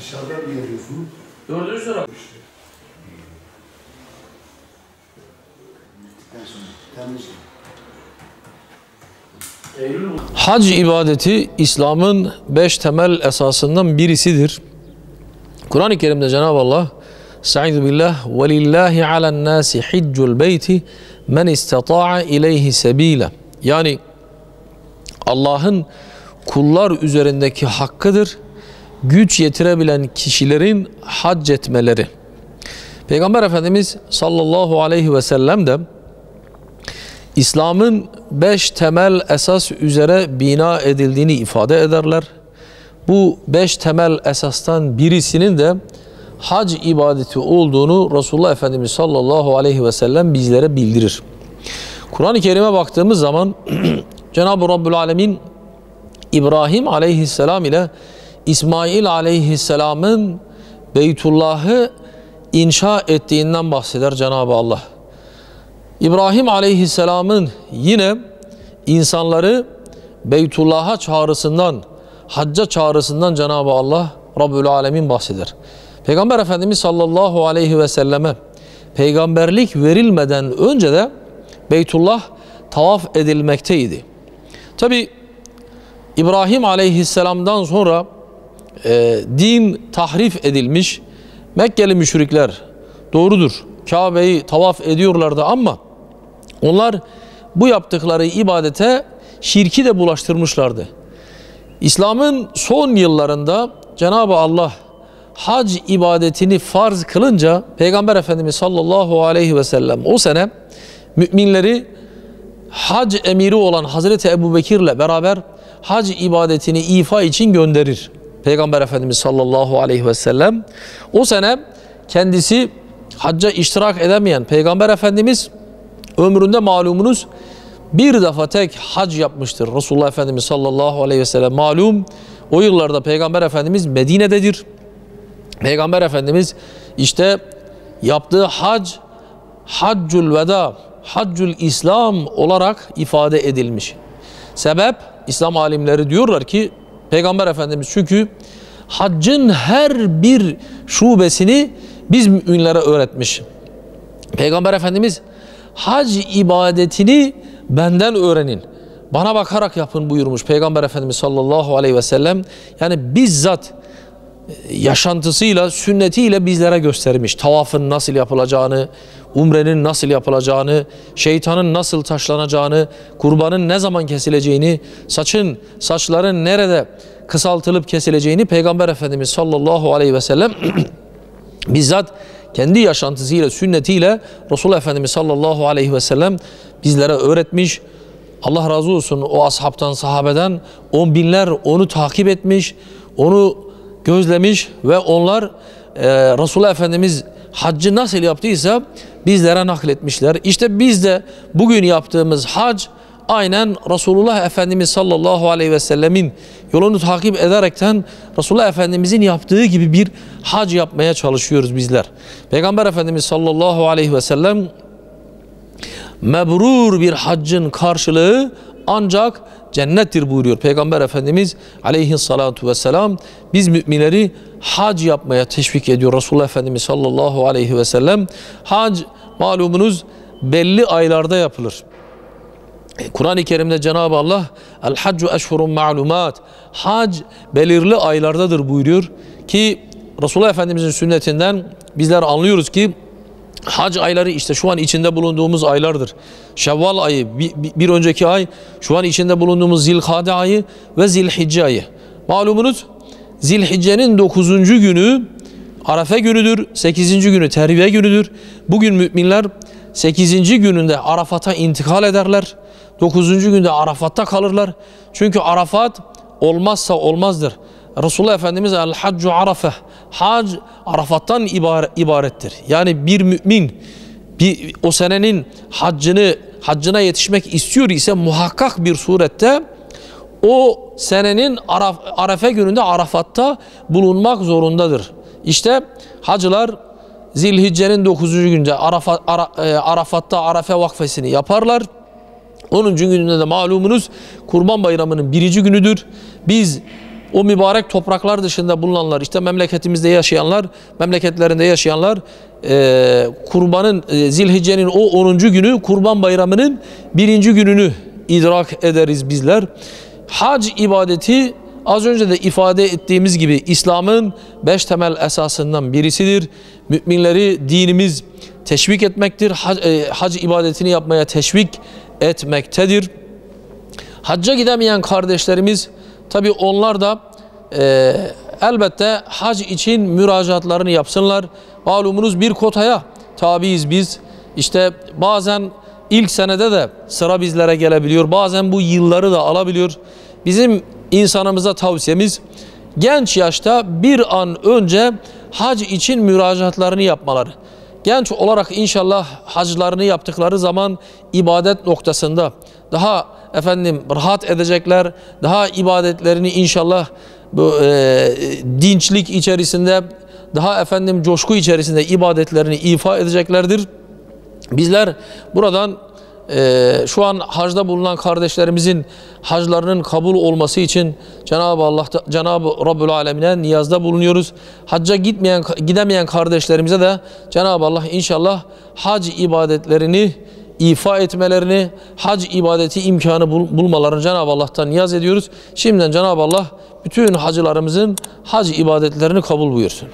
Dışarıda mı geliyorsunuz? 4. sıra. Hac ibadeti İslam'ın 5 temel esasından birisidir. Kur'an-ı Kerim'de Cenab-ı Allah Estaizu billah ve lillahi alen nasi hiccul beyti men istata'a ileyhi sebila. Yani Allah'ın kullar üzerindeki hakkıdır güç yetirebilen kişilerin hac etmeleri. Peygamber Efendimiz sallallahu aleyhi ve sellem de İslam'ın 5 temel esas üzere bina edildiğini ifade ederler. Bu 5 temel esastan birisinin de hac ibadeti olduğunu Resulullah Efendimiz sallallahu aleyhi ve sellem bizlere bildirir. Kur'an-ı Kerim'e baktığımız zaman Cenab-ı Rabbül Alemin İbrahim aleyhisselam ile İsmail aleyhisselamın Beytullah'ı inşa ettiğinden bahseder Cenab-ı Allah. İbrahim aleyhisselamın yine insanları Beytullah'a çağrısından, hacca çağrısından Cenab-ı Allah Rabbül Alemin bahseder. Peygamber Efendimiz sallallahu aleyhi ve selleme peygamberlik verilmeden önce de Beytullah tavaf edilmekteydi. Tabi İbrahim aleyhisselamdan sonra din tahrif edilmiş. Mekkeli müşrikler doğrudur Kabe'yi tavaf ediyorlardı ama onlar bu yaptıkları ibadete şirki de bulaştırmışlardı. İslam'ın son yıllarında Cenab-ı Allah hac ibadetini farz kılınca Peygamber Efendimiz sallallahu aleyhi ve sellem o sene müminleri hac emiri olan Hazreti Ebubekir'le beraber hac ibadetini ifa için gönderir. Peygamber Efendimiz sallallahu aleyhi ve sellem o sene kendisi hacca iştirak edemeyen Peygamber Efendimiz ömründe malumunuz bir defa tek hac yapmıştır. Resulullah Efendimiz sallallahu aleyhi ve sellem malum o yıllarda Peygamber Efendimiz Medine'dedir. Peygamber Efendimiz işte yaptığı hac Haccul Veda, Haccul İslam olarak ifade edilmiş. Sebep İslam alimleri diyorlar ki Peygamber Efendimiz çünkü haccın her bir şubesini biz müminlere öğretmiş. Peygamber Efendimiz hac ibadetini benden öğrenin, bana bakarak yapın buyurmuş Peygamber Efendimiz sallallahu aleyhi ve sellem. Yani bizzat yaşantısıyla, sünnetiyle bizlere göstermiş. Tavafın nasıl yapılacağını, umrenin nasıl yapılacağını, şeytanın nasıl taşlanacağını, kurbanın ne zaman kesileceğini, saçların nerede kısaltılıp kesileceğini Peygamber Efendimiz sallallahu aleyhi ve sellem bizzat kendi yaşantısıyla, sünnetiyle Resulullah Efendimiz sallallahu aleyhi ve sellem bizlere öğretmiş. Allah razı olsun o ashabtan, sahabeden on binler onu takip etmiş, onu gözlemiş ve onlar Resulullah Efendimiz haccı nasıl yaptıysa bizlere nakletmişler. İşte biz de bugün yaptığımız hac aynen Resulullah Efendimiz sallallahu aleyhi ve sellemin yolunu takip ederekten Resulullah Efendimizin yaptığı gibi bir hac yapmaya çalışıyoruz bizler. Peygamber Efendimiz sallallahu aleyhi ve sellem mebrur bir haccın karşılığı ancak cennettir buyuruyor. Peygamber Efendimiz aleyhissalatu vesselam biz müminleri hac yapmaya teşvik ediyor. Resulullah Efendimiz sallallahu aleyhi ve sellem hac malumunuz belli aylarda yapılır. Kur'an-ı Kerim'de Cenab-ı Allah El-Haccu eşhurun ma'lumat hac belirli aylardadır buyuruyor ki Resulullah Efendimizin sünnetinden bizler anlıyoruz ki hac ayları işte şu an içinde bulunduğumuz aylardır. Şevval ayı, bir önceki ay, şu an içinde bulunduğumuz Zilkade ayı ve Zilhicce ayı. Malumunuz Zilhicce'nin 9. günü Arafe günüdür, 8. günü Terviye günüdür. Bugün müminler 8. gününde Arafat'a intikal ederler. 9. günde Arafat'ta kalırlar. Çünkü Arafat olmazsa olmazdır. Resulullah Efendimiz El-Haccu Arafe, hac Arafat'tan ibarettir. Yani bir mümin o senenin haccına yetişmek istiyor ise muhakkak bir surette o senenin Arafe gününde Arafat'ta bulunmak zorundadır. İşte hacılar Zilhicce'nin 9. günde Arafat'ta Arafe vakfesini yaparlar. 10. gününde de malumunuz Kurban Bayramı'nın 1. günüdür. Biz o mübarek topraklar dışında bulunanlar, işte memleketimizde yaşayanlar, memleketlerinde yaşayanlar kurbanın, Zilhicce'nin o 10. günü, Kurban Bayramı'nın 1. gününü idrak ederiz bizler. Hac ibadeti az önce de ifade ettiğimiz gibi İslam'ın 5 temel esasından birisidir. Müminleri dinimiz teşvik etmektir. Hac ibadetini yapmaya teşvik etmektedir. Hacca gidemeyen kardeşlerimiz, tabi onlar da elbette hac için müracaatlarını yapsınlar. Malumunuz bir kotaya tabiiz biz. İşte bazen ilk senede de sıra bizlere gelebiliyor. Bazen bu yılları da alabiliyor. Bizim insanımıza tavsiyemiz, genç yaşta bir an önce hac için müracaatlarını yapmaları. Genç olarak inşallah haclarını yaptıkları zaman ibadet noktasında daha rahat edecekler. Daha ibadetlerini inşallah bu dinçlik içerisinde, daha coşku içerisinde ibadetlerini ifa edeceklerdir. Bizler buradan şu an hacda bulunan kardeşlerimizin haclarının kabul olması için Cenab-ı Rabbül Alemin'e niyazda bulunuyoruz. Hacca gidemeyen kardeşlerimize de Cenab-ı Allah inşallah hac ibadetlerini ifa etmelerini, hac ibadeti imkanı bulmalarını Cenab-ı Allah'tan niyaz ediyoruz. Şimdiden Cenab-ı Allah bütün hacılarımızın hac ibadetlerini kabul buyursun.